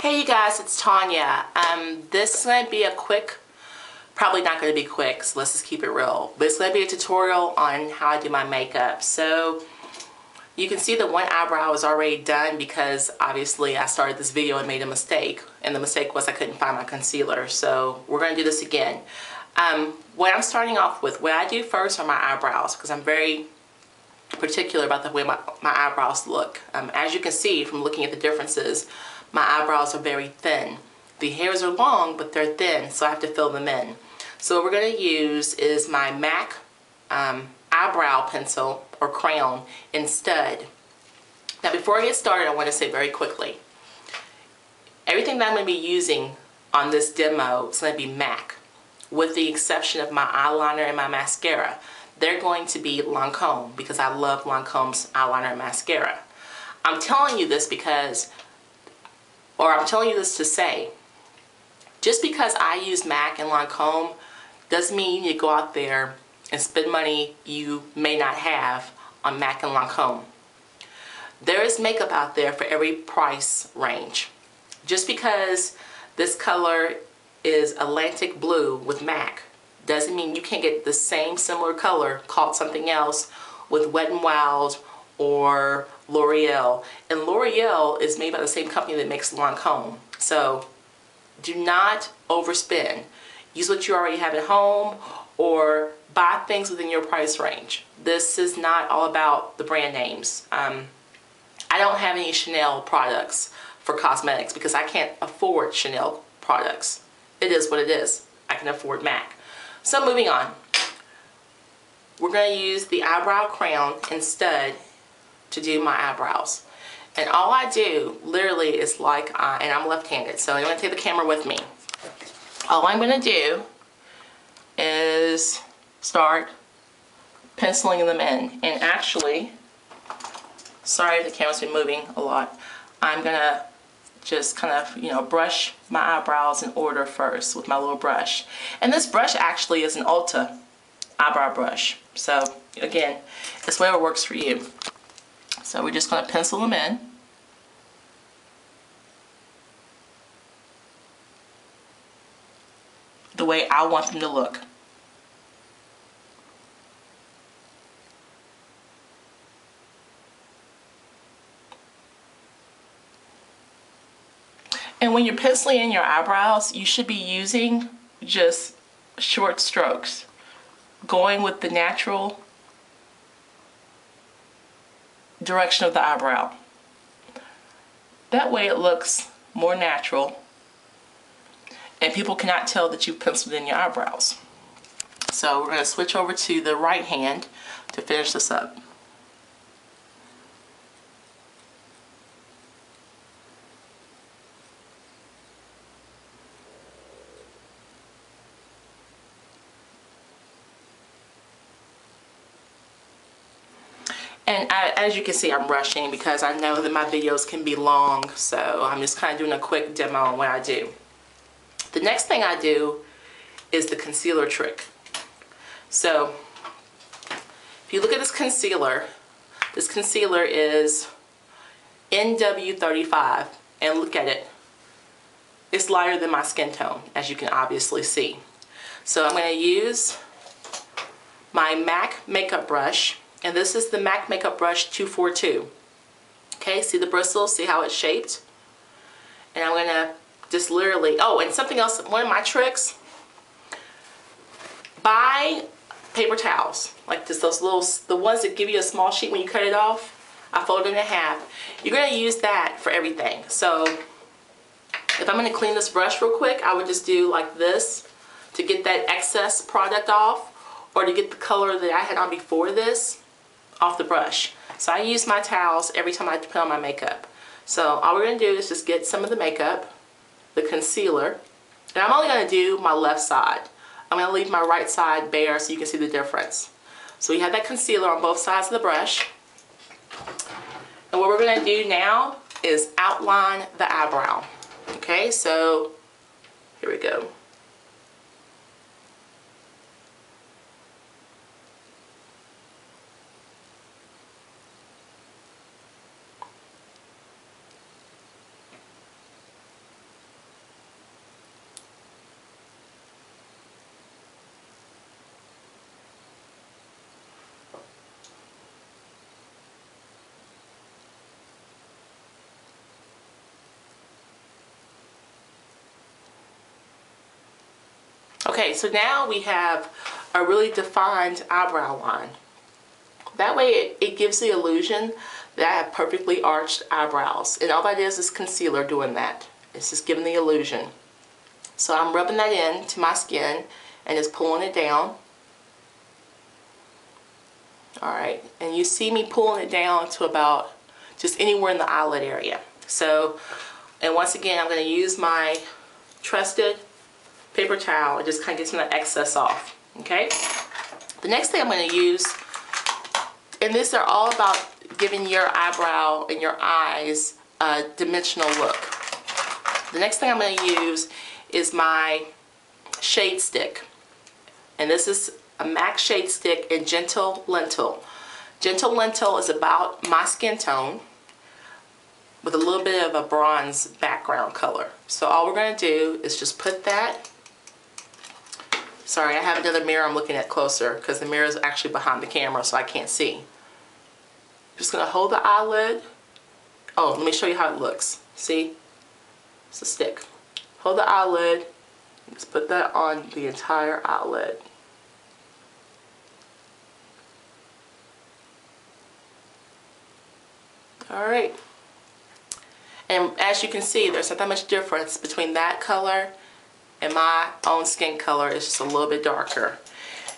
Hey you guys, it's Tanya. This is going to be a quick, probably not going to be quick, so let's just keep it real. But it's going to be a tutorial on how I do my makeup. So you can see that one eyebrow is already done because obviously I started this video and made a mistake. And the mistake was I couldn't find my concealer. So we're going to do this again. What I'm starting off with, what I do first are my eyebrows because I'm very particular about the way my eyebrows look. As you can see from looking at the differences, my eyebrows are very thin. The hairs are long, but they're thin, so I have to fill them in. So what we're going to use is my MAC eyebrow pencil or crayon in Stud. Now before I get started, I want to say very quickly, everything that I'm going to be using on this demo is going to be MAC, with the exception of my eyeliner and my mascara. They're going to be Lancome because I love Lancome's eyeliner and mascara. I'm telling you this because, or I'm telling you this to say, just because I use MAC and Lancome doesn't mean you need to go out there and spend money you may not have on MAC and Lancome. There is makeup out there for every price range. Just because this color is Atlantic Blue with MAC doesn't mean you can't get the same similar color called something else with Wet n Wild or L'Oreal. And L'Oreal is made by the same company that makes Lancome. So do not overspend. Use what you already have at home or buy things within your price range. This is not all about the brand names. I don't have any Chanel products for cosmetics because I can't afford Chanel products. It is what it is. I can afford MAC. So moving on, we're going to use the eyebrow crayon in Stud to do my eyebrows. And all I do literally is like, and I'm left-handed, so I'm going to take the camera with me. All I'm going to do is start penciling them in. And actually, sorry if the camera's been moving a lot, I'm going to just kind of, brush my eyebrows in order first with my little brush. And this brush actually is an Ulta eyebrow brush. So again, it's whatever works for you. So we're just going to pencil them in. The way I want them to look. And when you're penciling in your eyebrows, you should be using just short strokes, going with the natural direction of the eyebrow. That way it looks more natural and people cannot tell that you've penciled in your eyebrows. So we're going to switch over to the right hand to finish this up. And as you can see, I'm rushing because I know that my videos can be long, so I'm just kind of doing a quick demo on what I do. The next thing I do is the concealer trick. So if you look at this concealer is NW35, and look at it. It's lighter than my skin tone, as you can obviously see. So I'm going to use my MAC makeup brush. And this is the MAC Makeup Brush 242. Okay, see the bristles? See how it's shaped? And I'm going to just literally, oh, and something else, one of my tricks, buy paper towels. Like this, those little, the ones that give you a small sheet when you cut it off. I fold it in half. You're going to use that for everything. So if I'm going to clean this brush real quick, I would just do like this to get that excess product off, or to get the color that I had on before this off the brush. So I use my towels every time I put on my makeup. So all we're going to do is just get some of the makeup, the concealer, and I'm only going to do my left side. I'm going to leave my right side bare so you can see the difference. So we have that concealer on both sides of the brush. And what we're going to do now is outline the eyebrow. Okay, so here we go. Okay, so now we have a really defined eyebrow line. That way it gives the illusion that I have perfectly arched eyebrows. And all that is concealer doing that. It's just giving the illusion. So I'm rubbing that in to my skin and just pulling it down. Alright, and you see me pulling it down to about just anywhere in the eyelid area. So, and once again, I'm going to use my trusted paper towel and just kind of get some of that excess off. Okay? The next thing I'm going to use, and these are all about giving your eyebrow and your eyes a dimensional look. The next thing I'm going to use is my shade stick. And this is a MAC shade stick in Gentle Lentil. Gentle Lentil is about my skin tone with a little bit of a bronze background color. So all we're going to do is just put that. Sorry, I have another mirror I'm looking at closer because the mirror is actually behind the camera so I can't see. Just going to hold the eyelid. Oh, let me show you how it looks. See? It's a stick. Hold the eyelid. Just put that on the entire eyelid. Alright. And as you can see, there's not that much difference between that color and my own skin color. It's just a little bit darker.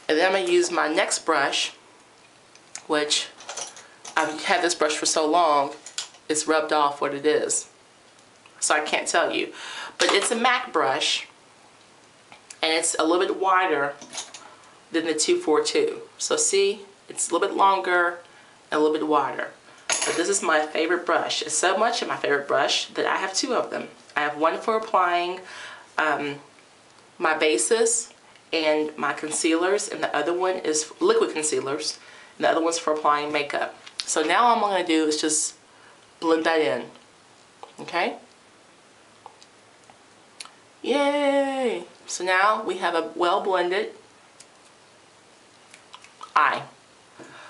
And then I'm going to use my next brush, which I've had this brush for so long, it's rubbed off what it is. So I can't tell you. But it's a MAC brush, and it's a little bit wider than the 242. So see, it's a little bit longer and a little bit wider. But this is my favorite brush. It's so much of my favorite brush that I have two of them. I have one for applying my bases and my concealers, and the other one is liquid concealers, and the other one's for applying makeup. So now all I'm going to do is just blend that in. Okay? Yay! So now we have a well blended eye.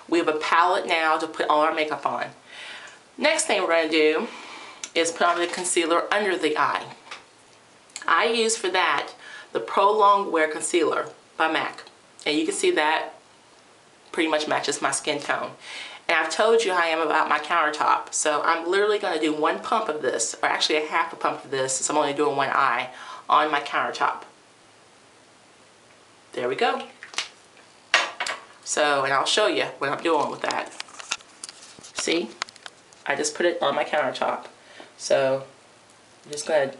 We have a palette now to put all our makeup on. Next thing we're going to do is put on the concealer under the eye. I use for that the Pro Longwear Concealer by MAC. And you can see that pretty much matches my skin tone. And I've told you how I am about my countertop. So I'm literally going to do one pump of this, or actually a half a pump of this, since I'm only doing one eye, on my countertop. There we go. So, and I'll show you what I'm doing with that. See? I just put it on my countertop. So, I'm just going to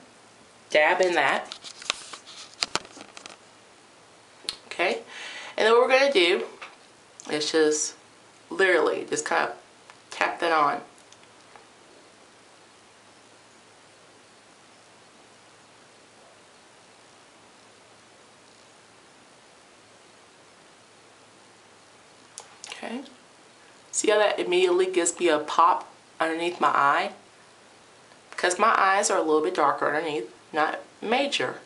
dab in that. Okay? And then what we're going to do is just literally just kind of tap that on. Okay. See how that immediately gives me a pop underneath my eye? Because my eyes are a little bit darker underneath, not major.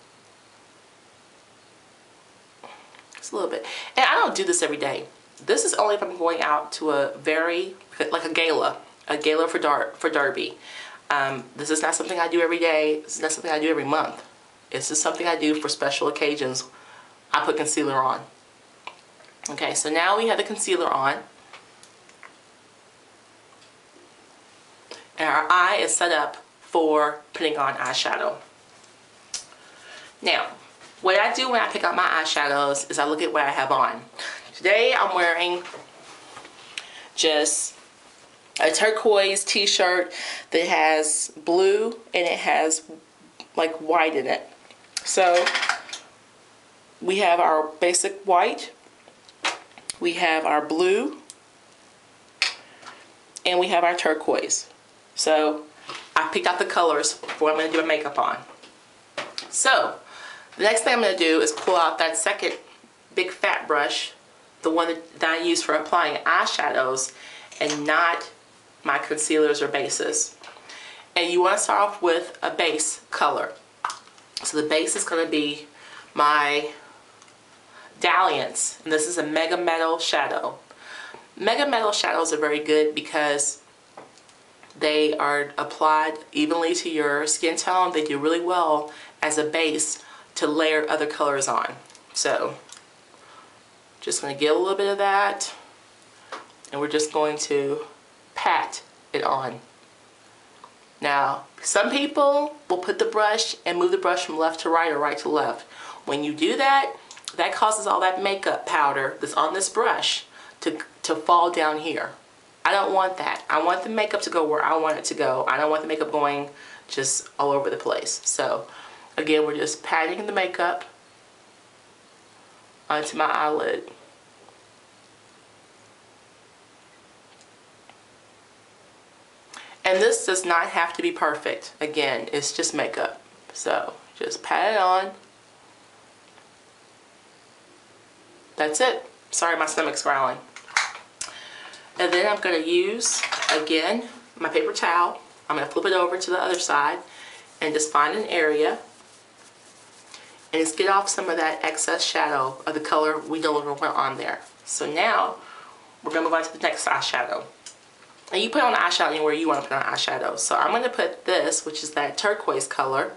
Just a little bit. And I don't do this every day. This is only if I'm going out to a like a gala for Derby. This is not something I do every day. This is not something I do every month. It's just something I do for special occasions. I put concealer on. Okay, so now we have the concealer on. And our eye is set up for putting on eyeshadow. Now, what I do when I pick out my eyeshadows is I look at what I have on. Today I'm wearing just a turquoise t-shirt that has blue and it has like white in it. So we have our basic white, we have our blue, and we have our turquoise. So I picked out the colors for what I'm going to do my makeup on. So the next thing I'm going to do is pull out that second big fat brush, the one that I use for applying eyeshadows and not my concealers or bases. And you want to start off with a base color. So the base is going to be my Dalliance, and this is a Mega Metal Shadow. Mega Metal shadows are very good because they are applied evenly to your skin tone. They do really well as a base to layer other colors on. So just going to get a little bit of that, and we're just going to pat it on. Now, some people will put the brush and move the brush from left to right or right to left. When you do that, that causes all that makeup powder that's on this brush to fall down here. I don't want that. I want the makeup to go where I want it to go. I don't want the makeup going just all over the place. So, again, we're just patting the makeup onto my eyelid. And this does not have to be perfect. Again, it's just makeup. So just pat it on. That's it. Sorry, my stomach's growling. And then I'm going to use, again, my paper towel. I'm going to flip it over to the other side and just find an area and just get off some of that excess shadow of the color we no longer want on there. So now we're going to move on to the next eyeshadow. And you put on eyeshadow anywhere you want to put on eyeshadow. So I'm going to put this, which is that turquoise color,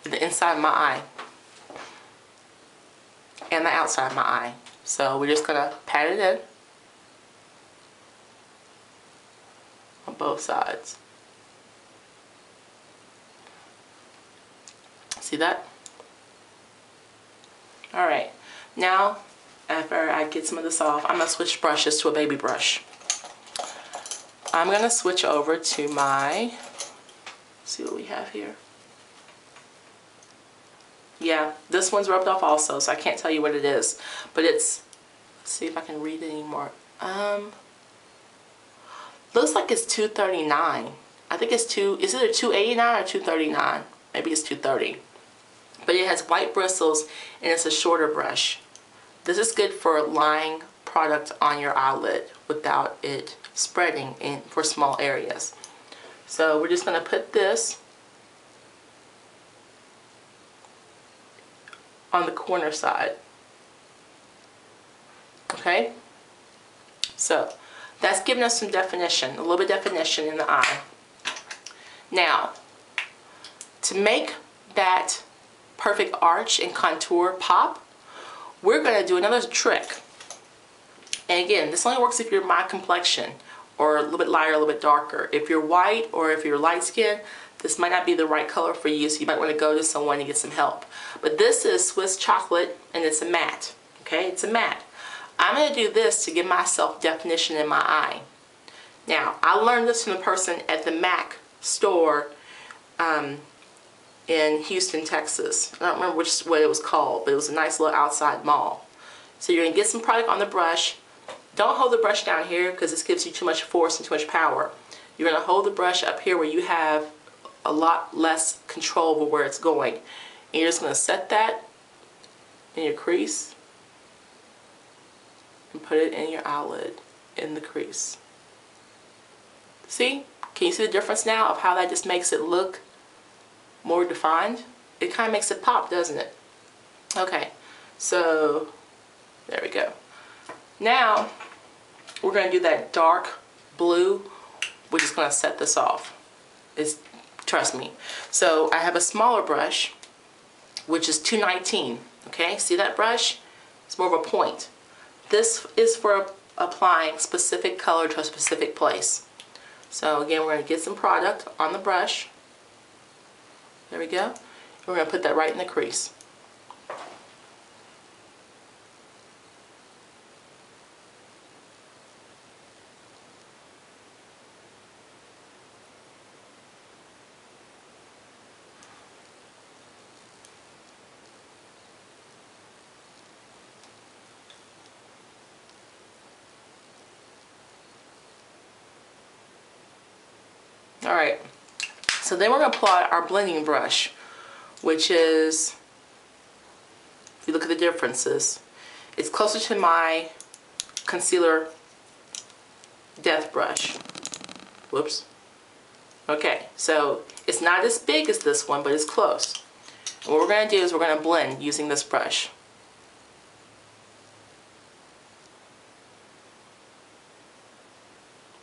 in the inside of my eye and the outside of my eye. So we're just going to pat it in on both sides. See that? Alright, now after I get some of this off, I'm going to switch brushes to a baby brush. I'm going to switch over to my, see what we have here. Yeah, this one's rubbed off also, so I can't tell you what it is. But it's, let's see if I can read it anymore. Looks like it's $2.39. I think it's is either $2.89 or $2.39. Maybe it's $2.30. But it has white bristles and it's a shorter brush. This is good for laying product on your eyelid without it spreading for small areas. So we're just going to put this on the corner side. Okay? So that's giving us some definition, a little bit of definition in the eye. Now, to make that perfect arch and contour pop, we're going to do another trick. And again, this only works if you're my complexion or a little bit lighter, a little bit darker. If you're white or if you're light skinned, this might not be the right color for you, so you might want to go to someone to get some help. But this is Swiss chocolate and it's a matte. Okay, it's a matte. I'm going to do this to give myself definition in my eye. Now, I learned this from the person at the MAC store in Houston, Texas. I don't remember what it was called, but it was a nice little outside mall. So you're going to get some product on the brush. Don't hold the brush down here because this gives you too much force and too much power. You're going to hold the brush up here where you have a lot less control over where it's going. And you're just going to set that in your crease and put it in your eyelid in the crease. See? Can you see the difference now of how that just makes it look more defined? It kind of makes it pop, doesn't it? Okay, so there we go. Now we're going to do that dark blue, which is going to set this off. Trust me. So I have a smaller brush, which is 219. Okay, see that brush? It's more of a point. This is for applying specific color to a specific place. So again, we're going to get some product on the brush. There we go. We're going to put that right in the crease. Alright, so then we're going to apply our blending brush, which is, if you look at the differences, it's closer to my concealer death brush. Whoops. Okay, so it's not as big as this one, but it's close. And what we're going to do is we're going to blend using this brush.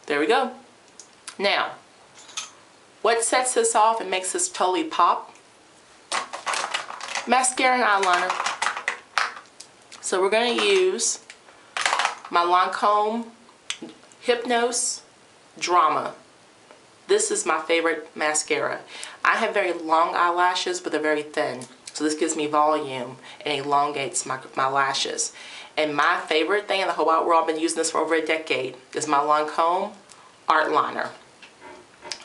There we go. Now, what sets this off and makes this totally pop mascara and eyeliner. So we're going to use my Lancome Hypnose Drama. This is my favorite mascara. I have very long eyelashes, but they're very thin. So this gives me volume and elongates my lashes. And my favorite thing in the whole wide world, I've been using this for over a decade, is my Lancome Art Liner.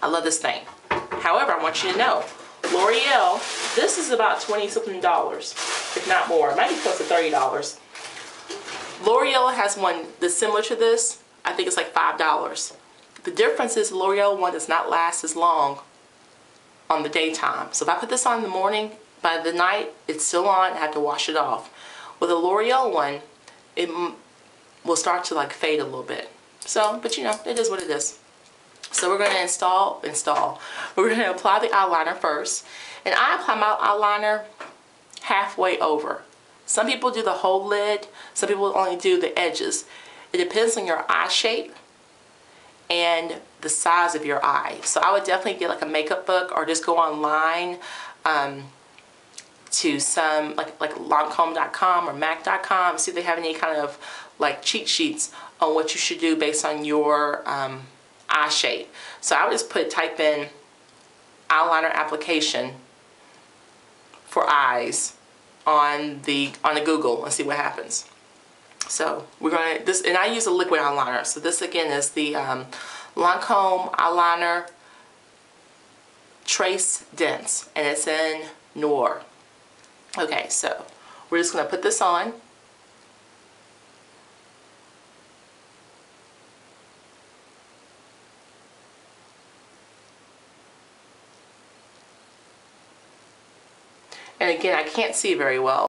I love this thing. However, I want you to know, L'Oreal, this is about $20-something, if not more. It might be close to $30. L'Oreal has one that's similar to this. I think it's like $5. The difference is the L'Oreal one does not last as long on the daytime. So if I put this on in the morning, by the night it's still on. I have to wash it off. With a L'Oreal one, it will start to like fade a little bit. So, but you know, it is what it is. So we're going to install. We're going to apply the eyeliner first. And I apply my eyeliner halfway over. Some people do the whole lid. Some people only do the edges. It depends on your eye shape and the size of your eye. So I would definitely get like a makeup book or just go online to some like Lancome.com or Mac.com, see if they have any kind of like cheat sheets on what you should do based on your eye shape. So I would just type in eyeliner application for eyes on the Google and see what happens. So we're going to and I use a liquid eyeliner. So this again is the Lancome eyeliner Trace Dense, and it's in Noir. Okay, so we're just going to put this on. And again, I can't see very well.